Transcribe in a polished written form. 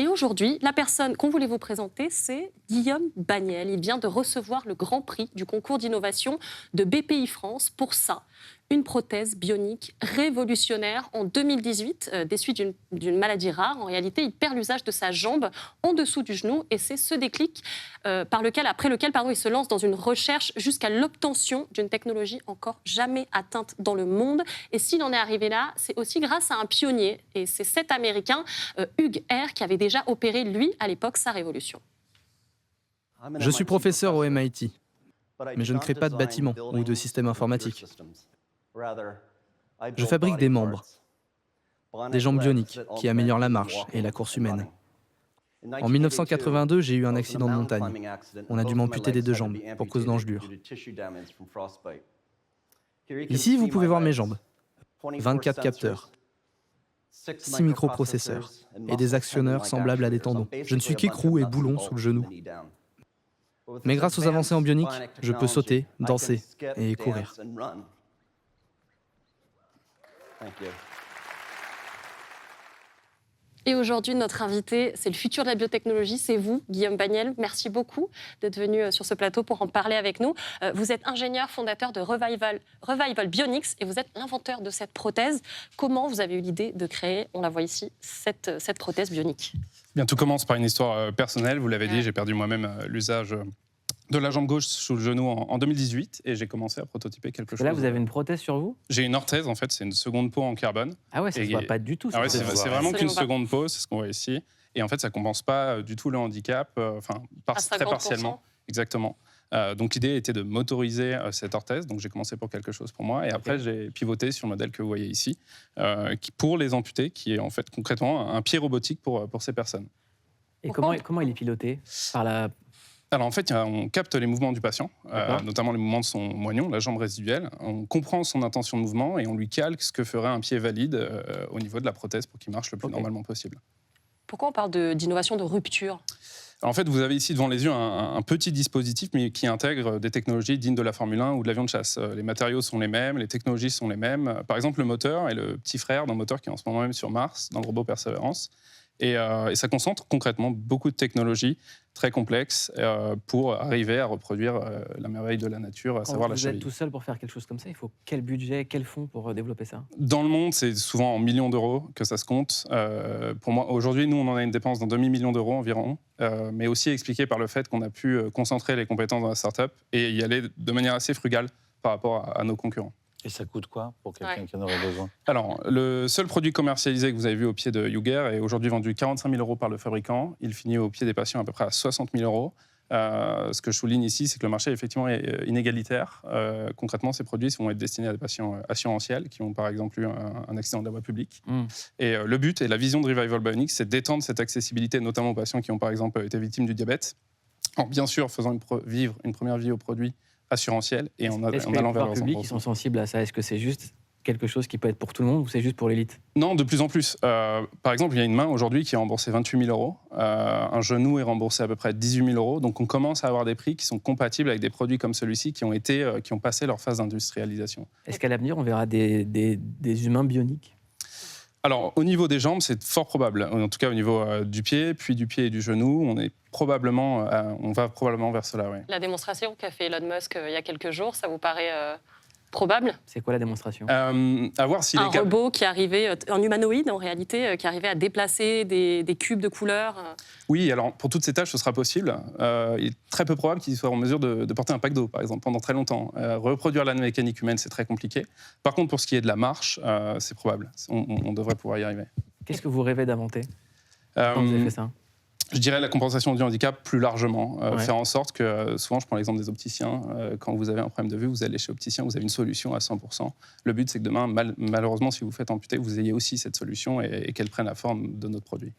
Et aujourd'hui, la personne qu'on voulait vous présenter, c'est Guillaume Bagnel. Il vient de recevoir le grand prix du concours d'innovation de BPI France pour ça. Une prothèse bionique révolutionnaire en 2018, des suites d'une maladie rare. En réalité, il perd l'usage de sa jambe en dessous du genou et c'est ce déclic après lequel il se lance dans une recherche jusqu'à l'obtention d'une technologie encore jamais atteinte dans le monde. Et s'il en est arrivé là, c'est aussi grâce à un pionnier. Et c'est cet Américain, Hugh Herr, qui avait déjà opéré, lui, à l'époque, sa révolution. Je suis professeur au MIT, mais je ne crée pas de bâtiments ou de systèmes informatiques. Je fabrique des membres, des jambes bioniques qui améliorent la marche et la course humaine. En 1982, j'ai eu un accident de montagne. On a dû m'amputer des deux jambes pour cause d'engelure. Ici, vous pouvez voir mes jambes. 24 capteurs, 6 microprocesseurs et des actionneurs semblables à des tendons. Je ne suis qu'écrou et boulon sous le genou. Mais grâce aux avancées en bionique, je peux sauter, danser et courir. Et aujourd'hui, notre invité, c'est le futur de la biotechnologie, c'est vous, Guillaume Bagnel. Merci beaucoup d'être venu sur ce plateau pour en parler avec nous. Vous êtes ingénieur fondateur de Revival Bionics et vous êtes l'inventeur de cette prothèse. Comment vous avez eu l'idée de créer, on la voit ici, cette prothèse bionique? Bien, tout commence par une histoire personnelle. Vous l'avez dit, j'ai perdu moi-même l'usage de la jambe gauche sous le genou en 2018 et j'ai commencé à prototyper quelque chose. Là, vous avez une prothèse sur vous? J'ai une orthèse, en fait, c'est une seconde peau en carbone. Ah ouais, ça ne se voit pas du tout. Ah ouais, c'est vraiment qu'une seconde peau, c'est ce qu'on voit ici. Et en fait, ça ne compense pas du tout le handicap, très partiellement. Exactement. Donc l'idée était de motoriser cette orthèse, donc j'ai commencé pour quelque chose pour moi, et après j'ai pivoté sur le modèle que vous voyez ici, pour les amputés, qui est en fait concrètement un pied robotique pour ces personnes. Et comment il est piloté par la... Alors en fait, on capte les mouvements du patient, notamment les mouvements de son moignon, la jambe résiduelle. On comprend son intention de mouvement et on lui calque ce que ferait un pied valide au niveau de la prothèse pour qu'il marche le plus normalement possible. Pourquoi on parle d'innovation de rupture? Alors en fait, vous avez ici devant les yeux un petit dispositif mais qui intègre des technologies dignes de la Formule 1 ou de l'avion de chasse. Les matériaux sont les mêmes, les technologies sont les mêmes. Par exemple, le moteur est le petit frère d'un moteur qui est en ce moment même sur Mars, dans le robot Perseverance. Et ça concentre concrètement beaucoup de technologies très complexes pour arriver à reproduire la merveille de la nature, à savoir la cheville. Vous êtes tout seul pour faire quelque chose comme ça, il faut quel budget, quel fonds pour développer ça? Dans le monde, c'est souvent en millions d'euros que ça se compte. Pour moi, aujourd'hui, nous, on en a une dépense d'un demi-million d'euros environ, mais aussi expliquée par le fait qu'on a pu concentrer les compétences dans la start-up et y aller de manière assez frugale par rapport à nos concurrents. Et ça coûte quoi pour quelqu'un qui en aurait besoin? Alors, le seul produit commercialisé que vous avez vu au pied de Hugh Herr est aujourd'hui vendu 45 000 € par le fabricant. Il finit au pied des patients à peu près à 60 000 €. Ce que je souligne ici, c'est que le marché effectivement est inégalitaire. Concrètement, ces produits vont être destinés à des patients assurantiels qui ont par exemple eu un accident de la voie publique. Et le but et la vision de Revival Bionics, c'est d'étendre cette accessibilité, notamment aux patients qui ont par exemple été victimes du diabète, en bien sûr faisant vivre une première vie au produit assurantiel et en allant vers leurs enfants. Est-ce que les publics sont sensibles à ça? Est-ce que c'est juste quelque chose qui peut être pour tout le monde ou c'est juste pour l'élite? Non, de plus en plus. Par exemple, il y a une main aujourd'hui qui est remboursée 28 000 €. Un genou est remboursé à peu près 18 000 €. Donc on commence à avoir des prix qui sont compatibles avec des produits comme celui-ci qui ont passé leur phase d'industrialisation. Est-ce qu'à l'avenir, on verra des humains bioniques? Alors, au niveau des jambes, c'est fort probable. En tout cas, au niveau du pied, puis du pied et du genou, on va probablement vers cela, oui. La démonstration qu'a fait Elon Musk il y a quelques jours, ça vous paraît probable? C'est quoi la démonstration? À voir s'il un robot qui arrivait, un humanoïde en réalité, qui arrivait à déplacer des cubes de couleurs. Oui, alors pour toutes ces tâches, ce sera possible. Il est très peu probable qu'il soit en mesure de porter un pack d'eau, par exemple, pendant très longtemps. Reproduire la mécanique humaine, c'est très compliqué. Par contre, pour ce qui est de la marche, c'est probable. On devrait pouvoir y arriver. Qu'est-ce que vous rêvez d'inventer quand vous avez fait ça? Je dirais la compensation du handicap plus largement. Faire en sorte que, souvent je prends l'exemple des opticiens, quand vous avez un problème de vue, vous allez chez l'opticien, vous avez une solution à 100%. Le but, c'est que demain, malheureusement, si vous faites amputer, vous ayez aussi cette solution et qu'elle prenne la forme de notre produit.